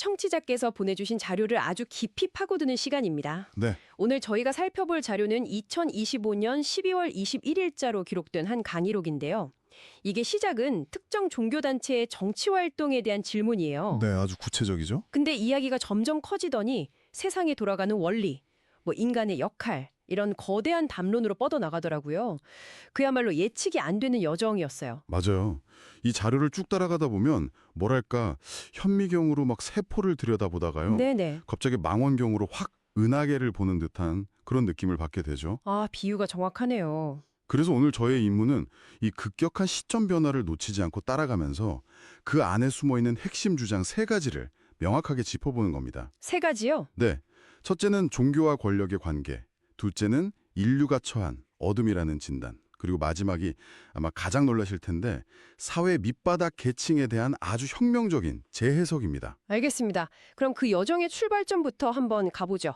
청취자께서 보내주신 자료를 아주 깊이 파고드는 시간입니다. 네, 오늘 저희가 살펴볼 자료는 2025년 12월 21일자로 기록된 한 강의록인데요. 이게 시작은 특정 종교단체의 정치활동에 대한 질문이에요. 네, 아주 구체적이죠. 근데 이야기가 점점 커지더니 세상에 돌아가는 원리, 인간의 역할, 이런 거대한 담론으로 뻗어나가더라고요. 그야말로 예측이 안 되는 여정이었어요. 맞아요. 이 자료를 쭉 따라가다 보면 뭐랄까 현미경으로 막 세포를 들여다보다가요. 네네. 갑자기 망원경으로 확 은하계를 보는 듯한 그런 느낌을 받게 되죠. 아, 비유가 정확하네요. 그래서 오늘 저의 임무는 이 급격한 시점 변화를 놓치지 않고 따라가면서 그 안에 숨어있는 핵심 주장 3가지를 명확하게 짚어보는 겁니다. 3가지요? 네, 첫째는 종교와 권력의 관계, 둘째는 인류가 처한 어둠이라는 진단, 그리고 마지막이 아마 가장 놀라실 텐데 사회 밑바닥 계층에 대한 아주 혁명적인 재해석입니다. 알겠습니다. 그럼 그 여정의 출발점부터 한번 가보죠.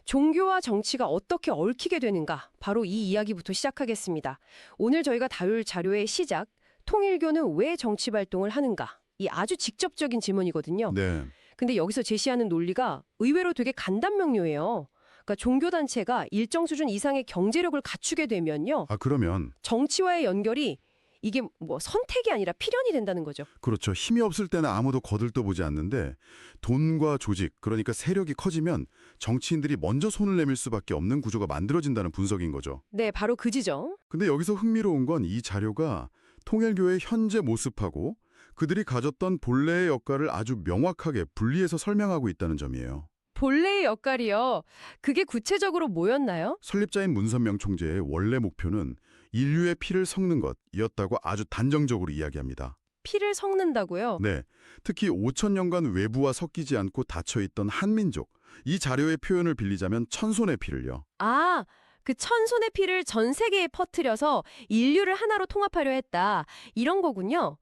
종교와 정치가 어떻게 얽히게 되는가? 바로 이 이야기부터 시작하겠습니다. 오늘 저희가 다룰 자료의 시작, 통일교는 왜 정치 발동을 하는가? 이 아주 직접적인 질문이거든요. 네, 근데 여기서 제시하는 논리가 의외로 되게 간단명료해요. 그러니까 종교단체가 일정 수준 이상의 경제력을 갖추게 되면요. 그러면 정치와의 연결이 이게 선택이 아니라 필연이 된다는 거죠. 그렇죠. 힘이 없을 때는 아무도 거들떠보지 않는데 돈과 조직, 그러니까 세력이 커지면 정치인들이 먼저 손을 내밀 수밖에 없는 구조가 만들어진다는 분석인 거죠. 네, 바로 그 지점. 근데 여기서 흥미로운 건 이 자료가 통일교의 현재 모습하고 그들이 가졌던 본래의 역할을 아주 명확하게 분리해서 설명하고 있다는 점이에요. 본래의 역할이요. 그게 구체적으로 뭐였나요? 설립자인 문선명 총재의 원래 목표는 인류의 피를 섞는 것이었다고 아주 단정적으로 이야기합니다. 피를 섞는다고요? 네, 특히 5천년간 외부와 섞이지 않고 닫혀있던 한민족, 이 자료의 표현을 빌리자면 천손의 피를요. 아, 그 천손의 피를 전 세계에 퍼뜨려서 인류를 하나로 통합하려 했다. 이런 거군요.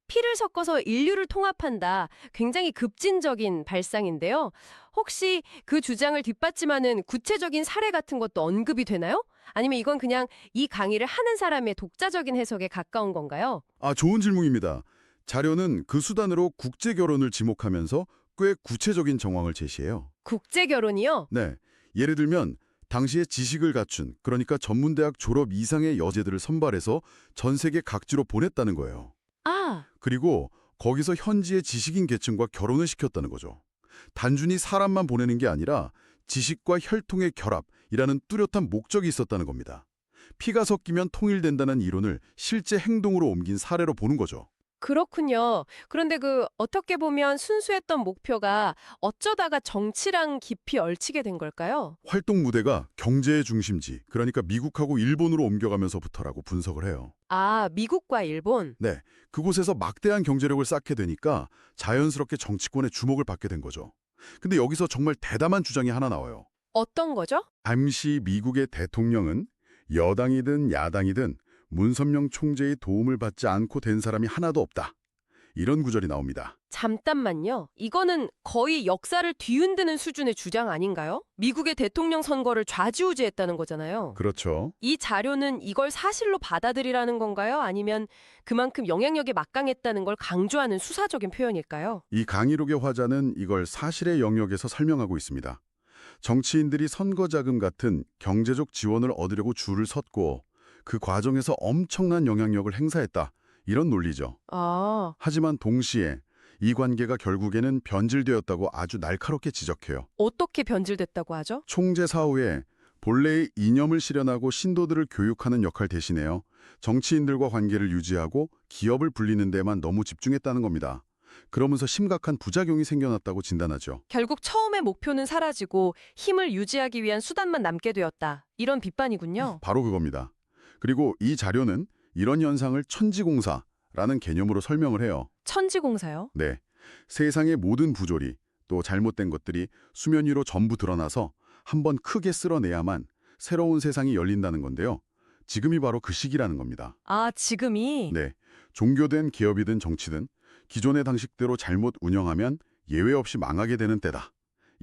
피를 섞어서 인류를 통합한다. 굉장히 급진적인 발상인데요. 혹시 그 주장을 뒷받침하는 구체적인 사례 같은 것도 언급이 되나요? 아니면 이건 그냥 이 강의를 하는 사람의 독자적인 해석에 가까운 건가요? 좋은 질문입니다. 자료는 그 수단으로 국제 결혼을 지목하면서 꽤 구체적인 정황을 제시해요. 국제 결혼이요? 네, 예를 들면 당시에 지식을 갖춘, 그러니까 전문대학 졸업 이상의 여제들을 선발해서 전 세계 각지로 보냈다는 거예요. 아, 그리고 거기서 현지의 지식인 계층과 결혼을 시켰다는 거죠. 단순히 사람만 보내는 게 아니라 지식과 혈통의 결합이라는 뚜렷한 목적이 있었다는 겁니다. 피가 섞이면 통일된다는 이론을 실제 행동으로 옮긴 사례로 보는 거죠. 그렇군요. 그런데 어떻게 보면 순수했던 목표가 어쩌다가 정치랑 깊이 얽히게 된 걸까요? 활동 무대가 경제의 중심지, 그러니까 미국하고 일본으로 옮겨가면서부터라고 분석을 해요. 아, 미국과 일본. 네, 그곳에서 막대한 경제력을 쌓게 되니까 자연스럽게 정치권의 주목을 받게 된 거죠. 근데 여기서 정말 대담한 주장이 하나 나와요. 어떤 거죠? 당시 미국의 대통령은 여당이든 야당이든 문선명 총재의 도움을 받지 않고 된 사람이 하나도 없다. 이런 구절이 나옵니다. 잠깐만요. 이거는 거의 역사를 뒤흔드는 수준의 주장 아닌가요? 미국의 대통령 선거를 좌지우지했다는 거잖아요. 그렇죠. 이 자료는 이걸 사실로 받아들이라는 건가요? 아니면 그만큼 영향력이 막강했다는 걸 강조하는 수사적인 표현일까요? 이 강의록의 화자는 이걸 사실의 영역에서 설명하고 있습니다. 정치인들이 선거자금 같은 경제적 지원을 얻으려고 줄을 섰고 그 과정에서 엄청난 영향력을 행사했다. 이런 논리죠. 아, 하지만 동시에 이 관계가 결국에는 변질되었다고 아주 날카롭게 지적해요. 어떻게 변질됐다고 하죠? 총재 사후에 본래의 이념을 실현하고 신도들을 교육하는 역할 대신에요. 정치인들과 관계를 유지하고 기업을 불리는 데만 너무 집중했다는 겁니다. 그러면서 심각한 부작용이 생겨났다고 진단하죠. 결국 처음의 목표는 사라지고 힘을 유지하기 위한 수단만 남게 되었다. 이런 비판이군요. 바로 그겁니다. 그리고 이 자료는 이런 현상을 천지공사라는 개념으로 설명을 해요. 천지공사요? 네, 세상의 모든 부조리, 또 잘못된 것들이 수면 위로 전부 드러나서 한번 크게 쓸어내야만 새로운 세상이 열린다는 건데요. 지금이 바로 그 시기라는 겁니다. 아, 지금이? 네, 종교든 기업이든 정치든 기존의 방식대로 잘못 운영하면 예외 없이 망하게 되는 때다.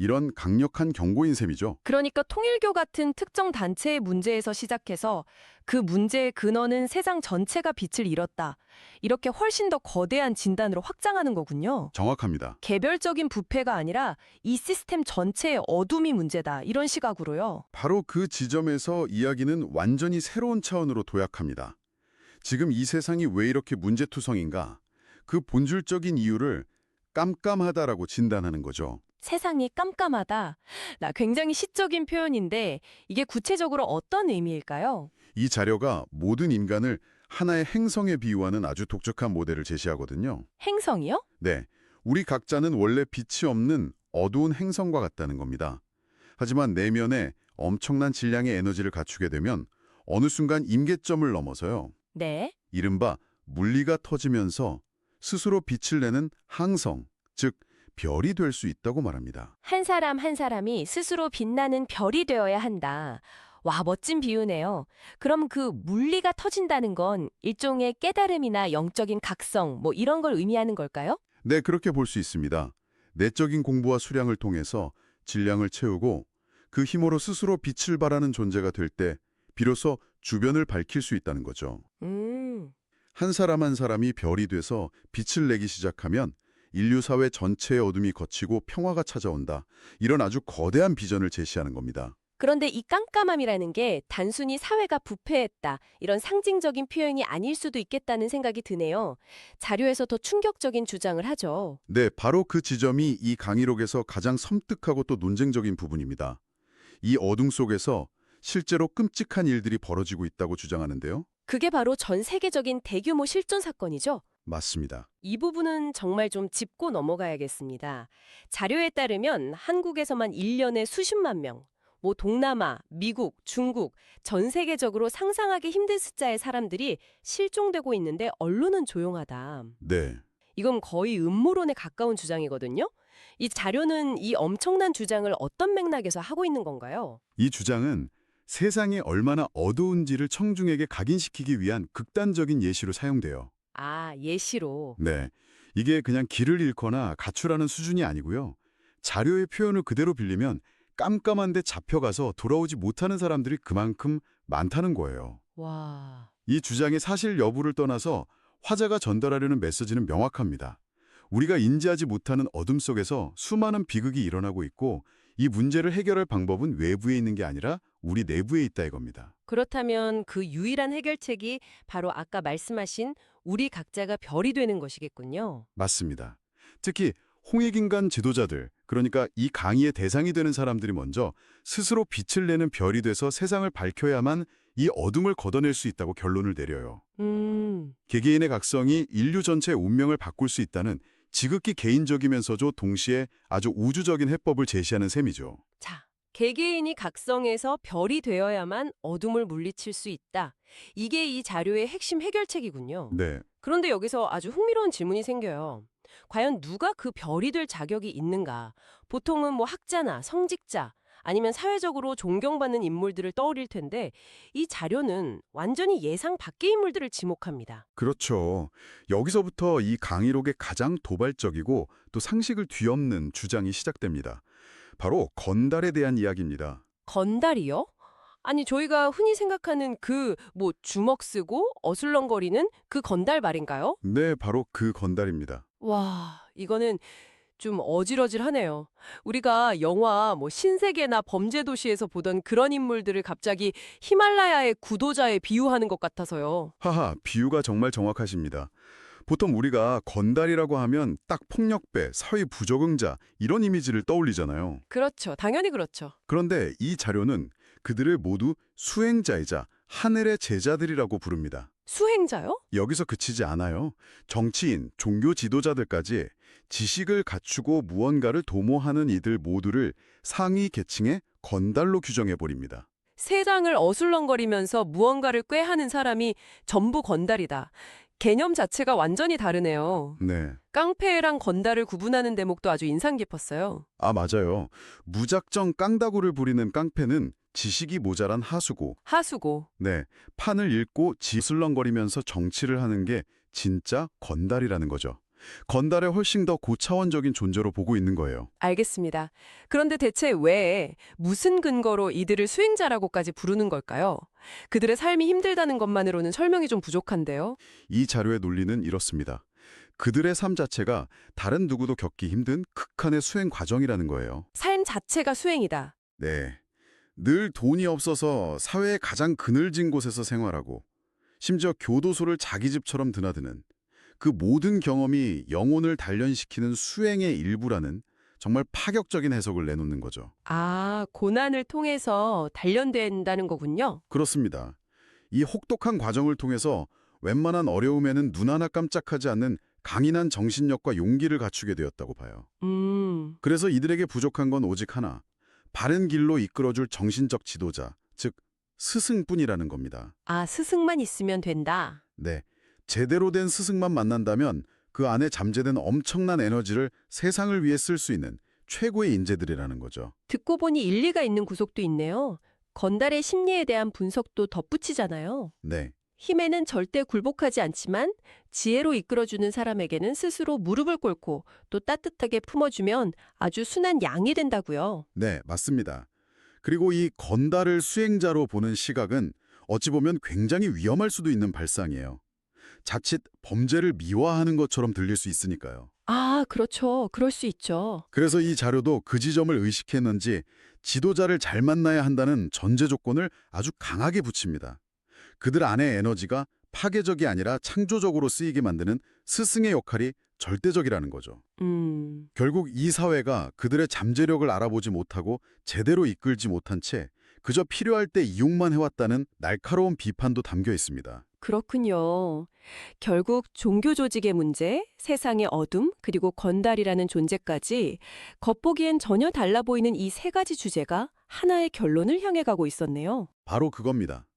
이런 강력한 경고인 셈이죠. 그러니까 통일교 같은 특정 단체의 문제에서 시작해서 그 문제의 근원은 세상 전체가 빛을 잃었다. 이렇게 훨씬 더 거대한 진단으로 확장하는 거군요. 정확합니다. 개별적인 부패가 아니라 이 시스템 전체의 어둠이 문제다. 이런 시각으로요. 바로 그 지점에서 이야기는 완전히 새로운 차원으로 도약합니다. 지금 이 세상이 왜 이렇게 문제투성인가? 그 본질적인 이유를 깜깜하다라고 진단하는 거죠. 세상이 깜깜하다. 나 굉장히 시적인 표현인데 이게 구체적으로 어떤 의미일까요? 이 자료가 모든 인간을 하나의 행성에 비유하는 아주 독특한 모델을 제시하거든요. 행성이요? 네, 우리 각자는 원래 빛이 없는 어두운 행성과 같다는 겁니다. 하지만 내면에 엄청난 질량의 에너지를 갖추게 되면 어느 순간 임계점을 넘어서요. 네. 이른바 물리가 터지면서 스스로 빛을 내는 항성, 즉 별이 될 수 있다고 말합니다. 한 사람 한 사람이 스스로 빛나는 별이 되어야 한다. 와, 멋진 비유네요. 그럼 그 물리가 터진다는 건 일종의 깨달음이나 영적인 각성, 뭐 이런 걸 의미하는 걸까요? 네, 그렇게 볼 수 있습니다. 내적인 공부와 수량을 통해서 질량을 채우고 그 힘으로 스스로 빛을 발하는 존재가 될 때 비로소 주변을 밝힐 수 있다는 거죠. 한 사람 한 사람이 별이 돼서 빛을 내기 시작하면 인류 사회 전체의 어둠이 걷히고 평화가 찾아온다. 이런 아주 거대한 비전을 제시하는 겁니다. 그런데 이 깜깜함이라는 게 단순히 사회가 부패했다, 이런 상징적인 표현이 아닐 수도 있겠다는 생각이 드네요. 자료에서 더 충격적인 주장을 하죠. 네, 바로 그 지점이 이 강의록에서 가장 섬뜩하고 또 논쟁적인 부분입니다. 이 어둠 속에서 실제로 끔찍한 일들이 벌어지고 있다고 주장하는데요. 그게 바로 전 세계적인 대규모 실존 사건이죠. 맞습니다. 이 부분은 정말 좀 짚고 넘어가야겠습니다. 자료에 따르면 한국에서만 1년에 수십만 명, 뭐 동남아, 미국, 중국, 전 세계적으로 상상하기 힘든 숫자의 사람들이 실종되고 있는데 언론은 조용하다. 네, 이건 거의 음모론에 가까운 주장이거든요. 이 자료는 이 엄청난 주장을 어떤 맥락에서 하고 있는 건가요? 이 주장은 세상이 얼마나 어두운지를 청중에게 각인시키기 위한 극단적인 예시로 사용돼요. 아, 예시로. 네, 이게 그냥 길을 잃거나 가출하는 수준이 아니고요. 자료의 표현을 그대로 빌리면 깜깜한데 잡혀가서 돌아오지 못하는 사람들이 그만큼 많다는 거예요. 와. 이 주장의 사실 여부를 떠나서 화자가 전달하려는 메시지는 명확합니다. 우리가 인지하지 못하는 어둠 속에서 수많은 비극이 일어나고 있고 이 문제를 해결할 방법은 외부에 있는 게 아니라 우리 내부에 있다 이겁니다. 그렇다면 그 유일한 해결책이 바로 아까 말씀하신 우리 각자가 별이 되는 것이겠군요. 맞습니다. 특히 홍익인간 지도자들, 그러니까 이 강의의 대상이 되는 사람들이 먼저 스스로 빛을 내는 별이 돼서 세상을 밝혀야만 이 어둠을 걷어낼 수 있다고 결론을 내려요. 개개인의 각성이 인류 전체의 운명을 바꿀 수 있다는 지극히 개인적이면서도 동시에 아주 우주적인 해법을 제시하는 셈이죠. 자, 개개인이 각성해서 별이 되어야만 어둠을 물리칠 수 있다. 이게 이 자료의 핵심 해결책이군요. 네, 그런데 여기서 아주 흥미로운 질문이 생겨요. 과연 누가 그 별이 될 자격이 있는가? 보통은 뭐 학자나 성직자, 아니면 사회적으로 존경받는 인물들을 떠올릴 텐데 이 자료는 완전히 예상 밖의 인물들을 지목합니다. 그렇죠. 여기서부터 이 강의록의 가장 도발적이고 또 상식을 뒤엎는 주장이 시작됩니다. 바로 건달에 대한 이야기입니다. 건달이요? 아니 저희가 흔히 생각하는 그 뭐 주먹 쓰고 어슬렁거리는 그 건달 말인가요? 네, 바로 그 건달입니다. 와, 이거는 좀 어질어질하네요. 우리가 영화 뭐 신세계나 범죄도시에서 보던 그런 인물들을 갑자기 히말라야의 구도자에 비유하는 것 같아서요. 하하, 비유가 정말 정확하십니다. 보통 우리가 건달이라고 하면 딱 폭력배, 사회 부적응자 이런 이미지를 떠올리잖아요. 그렇죠. 당연히 그렇죠. 그런데 이 자료는 그들을 모두 수행자이자 하늘의 제자들이라고 부릅니다. 수행자요? 여기서 그치지 않아요. 정치인, 종교 지도자들까지 지식을 갖추고 무언가를 도모하는 이들 모두를 상위 계층의 건달로 규정해버립니다. 세상을 어슬렁거리면서 무언가를 꾀하는 사람이 전부 건달이다. 개념 자체가 완전히 다르네요. 네. 깡패랑 건달을 구분하는 대목도 아주 인상 깊었어요. 아, 맞아요. 무작정 깡다구를 부리는 깡패는 지식이 모자란 하수고, 하수고. 네, 판을 읽고 지슬렁거리면서 정치를 하는 게 진짜 건달이라는 거죠. 건달을 훨씬 더 고차원적인 존재로 보고 있는 거예요. 알겠습니다. 그런데 대체 왜, 무슨 근거로 이들을 수행자라고까지 부르는 걸까요? 그들의 삶이 힘들다는 것만으로는 설명이 좀 부족한데요. 이 자료의 논리는 이렇습니다. 그들의 삶 자체가 다른 누구도 겪기 힘든 극한의 수행 과정이라는 거예요. 삶 자체가 수행이다. 네. 늘 돈이 없어서 사회의 가장 그늘진 곳에서 생활하고 심지어 교도소를 자기 집처럼 드나드는 그 모든 경험이 영혼을 단련시키는 수행의 일부라는 정말 파격적인 해석을 내놓는 거죠. 아, 고난을 통해서 단련된다는 거군요. 그렇습니다. 이 혹독한 과정을 통해서 웬만한 어려움에는 눈 하나 깜짝하지 않는 강인한 정신력과 용기를 갖추게 되었다고 봐요. 그래서 이들에게 부족한 건 오직 하나, 바른 길로 이끌어줄 정신적 지도자, 즉 스승뿐이라는 겁니다. 아, 스승만 있으면 된다. 네, 제대로 된 스승만 만난다면 그 안에 잠재된 엄청난 에너지를 세상을 위해 쓸 수 있는 최고의 인재들이라는 거죠. 듣고 보니 일리가 있는 구석도 있네요. 건달의 심리에 대한 분석도 덧붙이잖아요. 네, 힘에는 절대 굴복하지 않지만 지혜로 이끌어주는 사람에게는 스스로 무릎을 꿇고 또 따뜻하게 품어주면 아주 순한 양이 된다고요. 네, 맞습니다. 그리고 이 건달을 수행자로 보는 시각은 어찌 보면 굉장히 위험할 수도 있는 발상이에요. 자칫 범죄를 미화하는 것처럼 들릴 수 있으니까요. 아, 그렇죠. 그럴 수 있죠. 그래서 이 자료도 그 지점을 의식했는지 지도자를 잘 만나야 한다는 전제 조건을 아주 강하게 붙입니다. 그들 안의 에너지가 파괴적이 아니라 창조적으로 쓰이게 만드는 스승의 역할이 절대적이라는 거죠. 결국 이 사회가 그들의 잠재력을 알아보지 못하고 제대로 이끌지 못한 채 그저 필요할 때 이용만 해왔다는 날카로운 비판도 담겨 있습니다. 그렇군요. 결국 종교 조직의 문제, 세상의 어둠, 그리고 건달이라는 존재까지 겉보기엔 전혀 달라 보이는 이 세 가지 주제가 하나의 결론을 향해 가고 있었네요. 바로 그겁니다.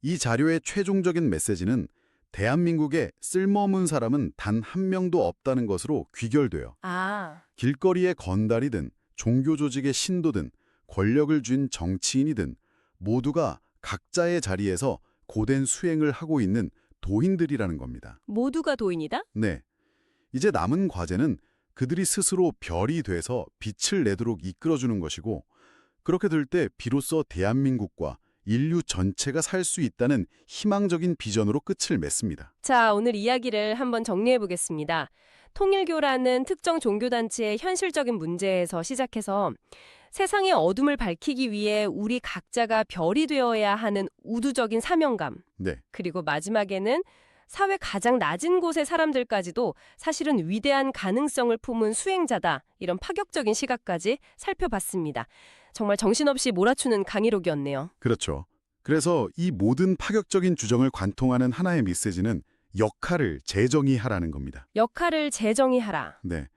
이 자료의 최종적인 메시지는 대한민국에 쓸모없는 사람은 단 한 명도 없다는 것으로 귀결돼요. 아, 길거리의 건달이든 종교 조직의 신도든 권력을 쥔 정치인이든 모두가 각자의 자리에서 고된 수행을 하고 있는 도인들이라는 겁니다. 모두가 도인이다? 네. 이제 남은 과제는 그들이 스스로 별이 돼서 빛을 내도록 이끌어주는 것이고 그렇게 될 때 비로소 대한민국과 인류 전체가 살 수 있다는 희망적인 비전으로 끝을 맺습니다. 자, 오늘 이야기를 한번 정리해 보겠습니다. 통일교라는 특정 종교단체의 현실적인 문제에서 시작해서 세상의 어둠을 밝히기 위해 우리 각자가 별이 되어야 하는 우두적인 사명감, 네. 그리고 마지막에는 사회 가장 낮은 곳의 사람들까지도 사실은 위대한 가능성을 품은 수행자다. 이런 파격적인 시각까지 살펴봤습니다. 정말 정신없이 몰아추는 강의록이었네요. 그렇죠. 그래서 이 모든 파격적인 주장을 관통하는 하나의 메시지는 역할을 재정의하라는 겁니다. 역할을 재정의하라. 네.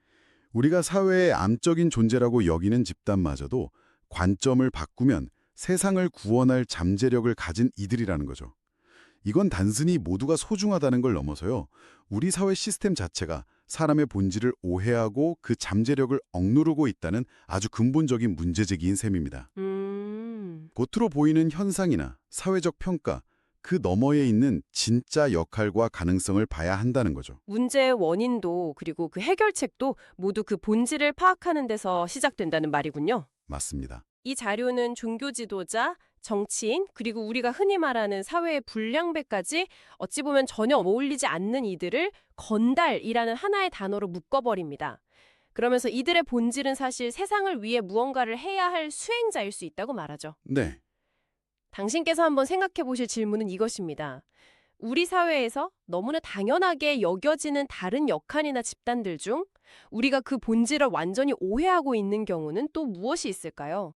우리가 사회의 암적인 존재라고 여기는 집단마저도 관점을 바꾸면 세상을 구원할 잠재력을 가진 이들이라는 거죠. 이건 단순히 모두가 소중하다는 걸 넘어서요. 우리 사회 시스템 자체가 사람의 본질을 오해하고 그 잠재력을 억누르고 있다는 아주 근본적인 문제제기인 셈입니다. 겉으로 보이는 현상이나 사회적 평가, 그 너머에 있는 진짜 역할과 가능성을 봐야 한다는 거죠. 문제의 원인도 그리고 그 해결책도 모두 그 본질을 파악하는 데서 시작된다는 말이군요. 맞습니다. 이 자료는 종교 지도자, 정치인, 그리고 우리가 흔히 말하는 사회의 불량배까지 어찌 보면 전혀 어울리지 않는 이들을 건달이라는 하나의 단어로 묶어버립니다. 그러면서 이들의 본질은 사실 세상을 위해 무언가를 해야 할 수행자일 수 있다고 말하죠. 네. 당신께서 한번 생각해 보실 질문은 이것입니다. 우리 사회에서 너무나 당연하게 여겨지는 다른 역할이나 집단들 중 우리가 그 본질을 완전히 오해하고 있는 경우는 또 무엇이 있을까요?